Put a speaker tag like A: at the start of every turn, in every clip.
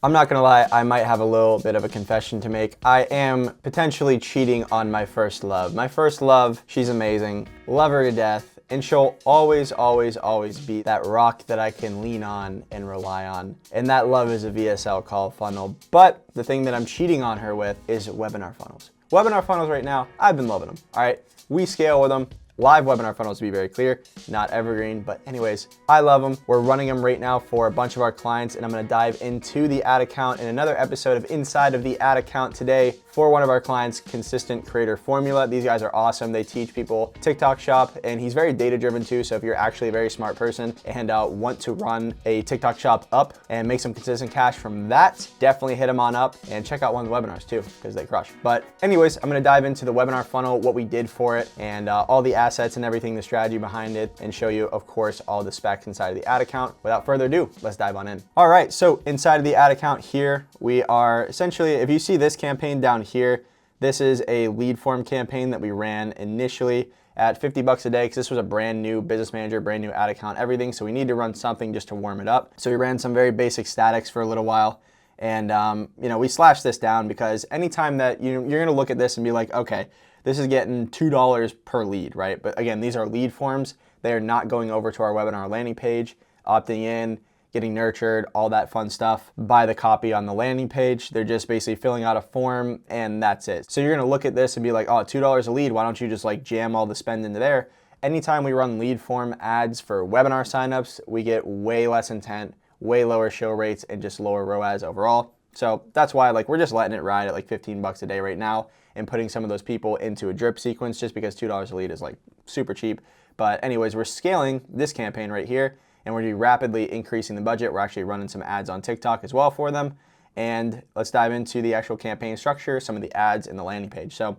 A: I'm not gonna lie, I might have a little bit of a confession to make. I am potentially cheating on my first love. My first love, she's amazing, love her to death, and she'll always, always, always be that rock that I can lean on and rely on. And that love is a VSL call funnel. But the thing that I'm cheating on her with is webinar funnels. Webinar funnels right now, I've been loving them, all right? We scale with them. Live webinar funnels, to be very clear, not evergreen, but anyways, I love them. We're running them right now for a bunch of our clients, and I'm gonna dive into the ad account in another episode of Inside of the Ad Account today for one of our clients, Consistent Creator Formula. These guys are awesome. They teach people TikTok shop, and he's very data-driven too, so if you're actually a very smart person and want to run a TikTok shop up and make some consistent cash from that, definitely hit him on up and check out one of the webinars too, because they crush. But anyways, I'm gonna dive into the webinar funnel, what we did for it, and all the assets and everything, the strategy behind it, and show you, of course, all the specs inside of the ad account. Without further ado, let's dive on in. All right, so inside of the ad account here, we are essentially, if you see this campaign down here, this is a lead form campaign that we ran initially at 50 bucks a day, because this was a brand new business manager, brand new ad account, everything. So we need to run something just to warm it up. So we ran some very basic statics for a little while. And we slashed this down because anytime that you're gonna look at this and be like, okay, this is getting $2 per lead, right? But again, these are lead forms. They are not going over to our webinar landing page, opting in, getting nurtured, all that fun stuff. Buy the copy on the landing page. They're just basically filling out a form and that's it. So you're gonna look at this and be like, oh, $2 a lead. Why don't you just like jam all the spend into there? Anytime we run lead form ads for webinar signups, we get way less intent, way lower show rates, and just lower ROAS overall. So that's why we're just letting it ride at like 15 bucks a day right now and putting some of those people into a drip sequence just because $2 a lead is like super cheap. But anyways, we're scaling this campaign right here and we're rapidly increasing the budget. We're actually running some ads on TikTok as well for them. And let's dive into the actual campaign structure, some of the ads in the landing page. So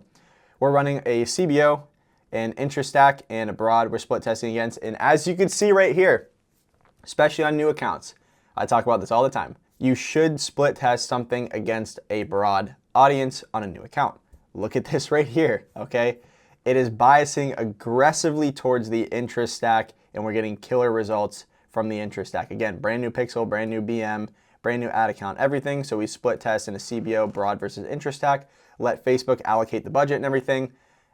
A: we're running a CBO, an interest stack, and a broad we're split testing against. And as you can see right here, especially on new accounts, I talk about this all the time, you should split test something against a broad audience on a new account. Look at this right here, okay? It is biasing aggressively towards the interest stack, and we're getting killer results from the interest stack. Again, brand new pixel, brand new BM, brand new ad account, everything. So we split test in a CBO, broad versus interest stack, let Facebook allocate the budget and everything.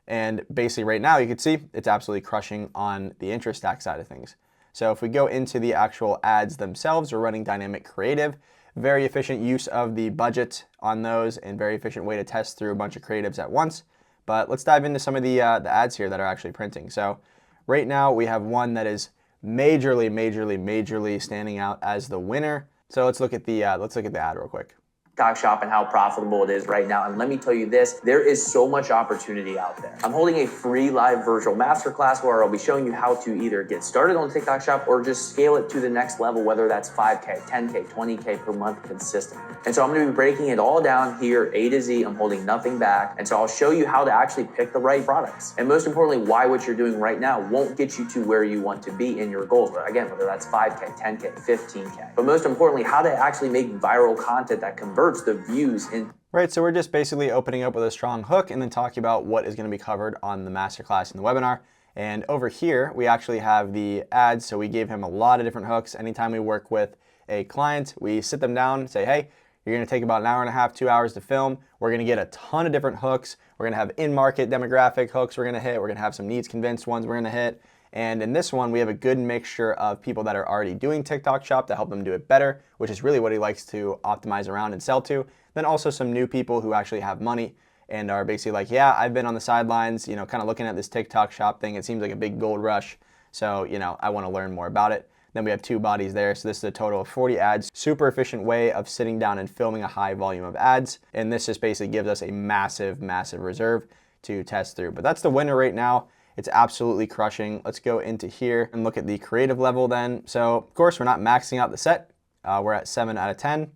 A: And basically right now you can see it's absolutely crushing on the interest stack side of things. So if we go into the actual ads themselves, we're running dynamic creative, very efficient use of the budget on those and very efficient way to test through a bunch of creatives at once. But let's dive into some of the ads here that are actually printing. So right now we have one that is majorly standing out as the winner. So let's look at the ad real quick.
B: TikTok shop and how profitable it is right now. And let me tell you this, there is so much opportunity out there. I'm holding a free live virtual masterclass where I'll be showing you how to either get started on TikTok shop or just scale it to the next level, whether that's 5K, 10K, 20K per month consistent. And so I'm gonna be breaking it all down here, A to Z. I'm holding nothing back. And so I'll show you how to actually pick the right products. And most importantly, why what you're doing right now won't get you to where you want to be in your goals. Again, whether that's 5K, 10K, 15K. But most importantly, how to actually make viral content that converts the views in.
A: Right, so we're just basically opening up with a strong hook and then talking about what is going to be covered on the masterclass in the webinar. And over here, we actually have the ads. So we gave him a lot of different hooks. Anytime we work with a client, we sit them down and say, hey, you're going to take about an hour and a half, 2 hours to film. We're going to get a ton of different hooks. We're going to have in-market demographic hooks we're going to hit. We're going to have some needs convinced ones we're going to hit. And in this one, we have a good mixture of people that are already doing TikTok shop to help them do it better, which is really what he likes to optimize around and sell to. Then also some new people who actually have money and are basically like, yeah, I've been on the sidelines, kind of looking at this TikTok shop thing. It seems like a big gold rush. So, I want to learn more about it. Then we have 2 bodies there. So this is a total of 40 ads. Super efficient way of sitting down and filming a high volume of ads. And this just basically gives us a massive reserve to test through. But that's the winner right now. It's absolutely crushing. Let's go into here and look at the creative level then. So of course, we're not maxing out the set. We're at 7 out of 10.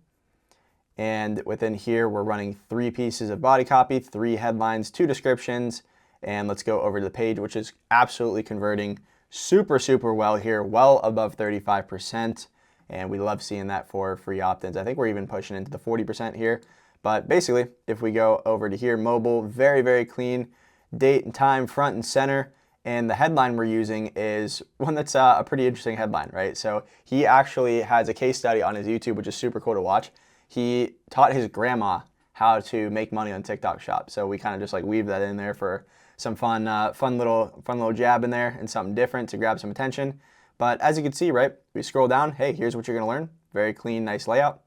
A: And within here, we're running 3 pieces of body copy, 3 headlines, 2 descriptions. And let's go over to the page, which is absolutely converting super well here, well above 35%. And we love seeing that for free opt-ins. I think we're even pushing into the 40% here. But basically, if we go over to here, mobile, very clean. Date and time front and center, and the headline we're using is one that's a pretty interesting headline, right? So he actually has a case study on his YouTube, which is super cool to watch. he taught his grandma how to make money on TikTok Shop. So we kind of just like weave that in there for some fun little jab in there and something different to grab some attention. But as you can see, right, we scroll down, hey, here's what you're gonna learn. Very clean, nice layout.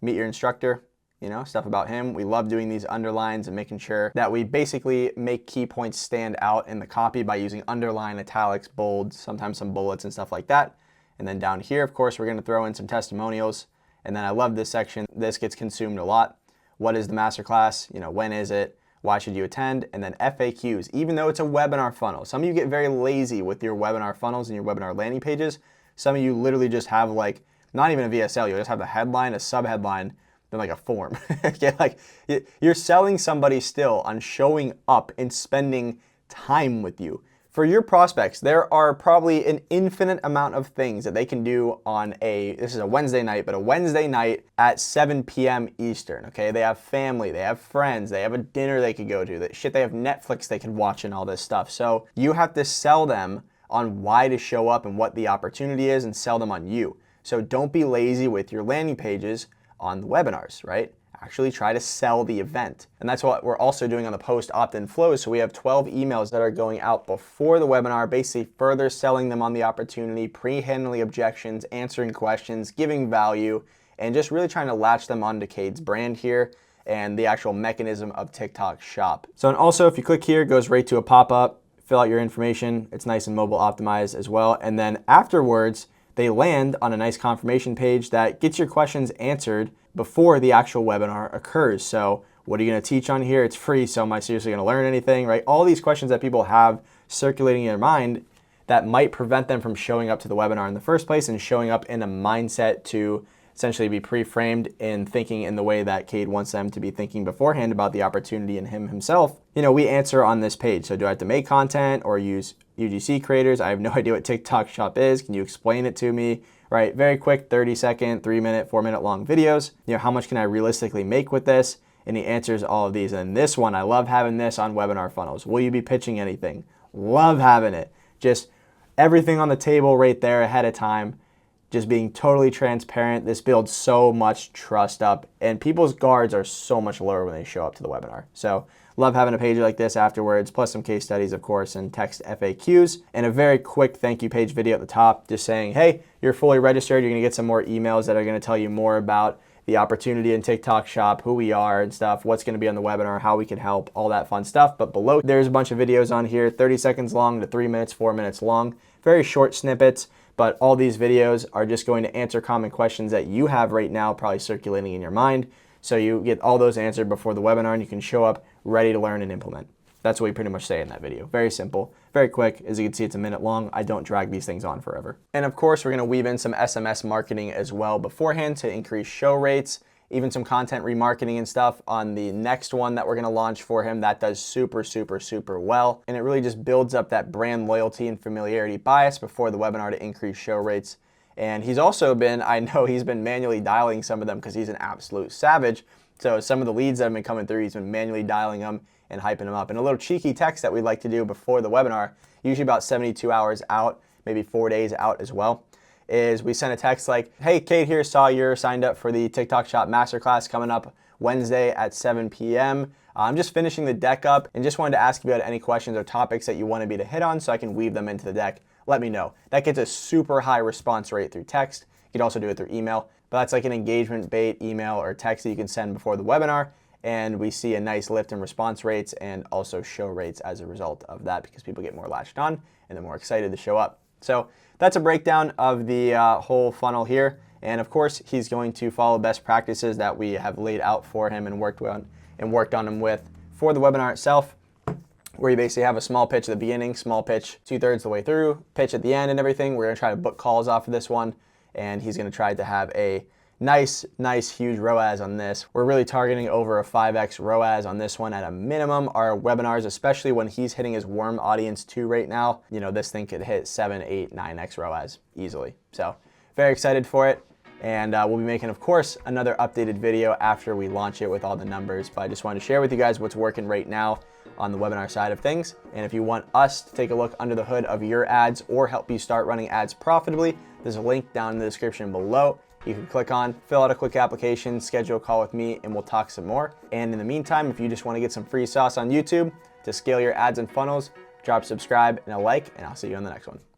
A: Meet your instructor, you know, stuff about him. We love doing these underlines and making sure that we basically make key points stand out in the copy by using underline, italics, bold, sometimes some bullets and stuff like that. And then down here, of course, we're gonna throw in some testimonials. And then I love this section. This gets consumed a lot. What is the masterclass? You know, when is it? Why should you attend? And then FAQs, even though it's a webinar funnel. Some of you get very lazy with your webinar funnels and your webinar landing pages. Some of you literally just have like, not even a VSL, you'll just have the headline, a subheadline, then like a form. Okay, like you're selling somebody still on showing up and spending time with you. For your prospects, there are probably an infinite amount of things that they can do on this is a Wednesday night, but a Wednesday night at 7 p.m. Eastern, okay? They have family, they have friends, they have a dinner they could go to, they have Netflix they can watch and all this stuff. So you have to sell them on why to show up and what the opportunity is and sell them on you. So don't be lazy with your landing pages on the webinars, right? Actually try to sell the event. And that's what we're also doing on the post opt-in flows. So we have 12 emails that are going out before the webinar, basically further selling them on the opportunity, pre-handling objections, answering questions, giving value, and just really trying to latch them onto Cade's brand here and the actual mechanism of TikTok Shop. So, and also if you click here, it goes right to a pop-up, fill out your information. It's nice and mobile optimized as well. And then afterwards, they land on a nice confirmation page that gets your questions answered before the actual webinar occurs. So what are you gonna teach on here? It's free, so am I seriously gonna learn anything, right? All these questions that people have circulating in their mind that might prevent them from showing up to the webinar in the first place and showing up in a mindset to essentially be pre-framed in thinking in the way that Cade wants them to be thinking beforehand about the opportunity in himself. You know, we answer on this page. So do I have to make content or use UGC creators? I have no idea what TikTok Shop is. Can you explain it to me? Right, very quick 30-second, 3-minute, 4-minute long videos. You know, how much can I realistically make with this? And he answers all of these. And this one, I love having this on webinar funnels. Will you be pitching anything? Love having it. Just everything on the table right there ahead of time. Just being totally transparent. This builds so much trust up, and people's guards are so much lower when they show up to the webinar. So love having a page like this afterwards, plus some case studies, of course, and text FAQs, and a very quick thank you page video at the top, just saying, hey, you're fully registered. You're gonna get some more emails that are gonna tell you more about the opportunity in TikTok Shop, who we are and stuff, what's gonna be on the webinar, how we can help, all that fun stuff. But below, there's a bunch of videos on here, 30 seconds long to 3 minutes, 4 minutes long, very short snippets. But all these videos are just going to answer common questions that you have right now, probably circulating in your mind. So you get all those answered before the webinar and you can show up ready to learn and implement. That's what we pretty much say in that video. Very simple, very quick. As you can see, it's a minute long. I don't drag these things on forever. And of course, we're gonna weave in some SMS marketing as well beforehand to increase show rates, even some content remarketing and stuff on the next one that we're gonna launch for him. That does super, super, super well. And it really just builds up that brand loyalty and familiarity bias before the webinar to increase show rates. And he's also been, I know he's been manually dialing some of them because he's an absolute savage. So some of the leads that have been coming through, he's been manually dialing them and hyping them up. And a little cheeky text that we'd like to do before the webinar, usually about 72 hours out, maybe 4 days out as well, is we send a text like, hey, Cade here, saw you're signed up for the TikTok Shop Masterclass coming up Wednesday at 7 p.m. I'm just finishing the deck up and just wanted to ask if you had any questions or topics that you wanted me to hit on so I can weave them into the deck. Let me know. That gets a super high response rate through text. You can also do it through email, but that's like an engagement bait email or text that you can send before the webinar. And we see a nice lift in response rates and also show rates as a result of that because people get more latched on and they're more excited to show up. So that's a breakdown of the whole funnel here. And of course, he's going to follow best practices that we have laid out for him and worked on him with for the webinar itself, where you basically have a small pitch at the beginning, small pitch 2/3 the way through, pitch at the end and everything. We're gonna try to book calls off of this one, and he's gonna try to have a nice, huge ROAS on this. We're really targeting over a 5x ROAS on this one at a minimum. Our webinars, especially when he's hitting his warm audience too right now, you know, this thing could hit 7, 8, 9x ROAS easily. So very excited for it. And we'll be making, of course, another updated video after we launch it with all the numbers. But I just wanted to share with you guys what's working right now on the webinar side of things. And if you want us to take a look under the hood of your ads or help you start running ads profitably, there's a link down in the description below. you can click on, fill out a quick application, schedule a call with me, and we'll talk some more. And in the meantime, if you just want to get some free sauce on YouTube to scale your ads and funnels, drop subscribe and a like, and I'll see you on the next one.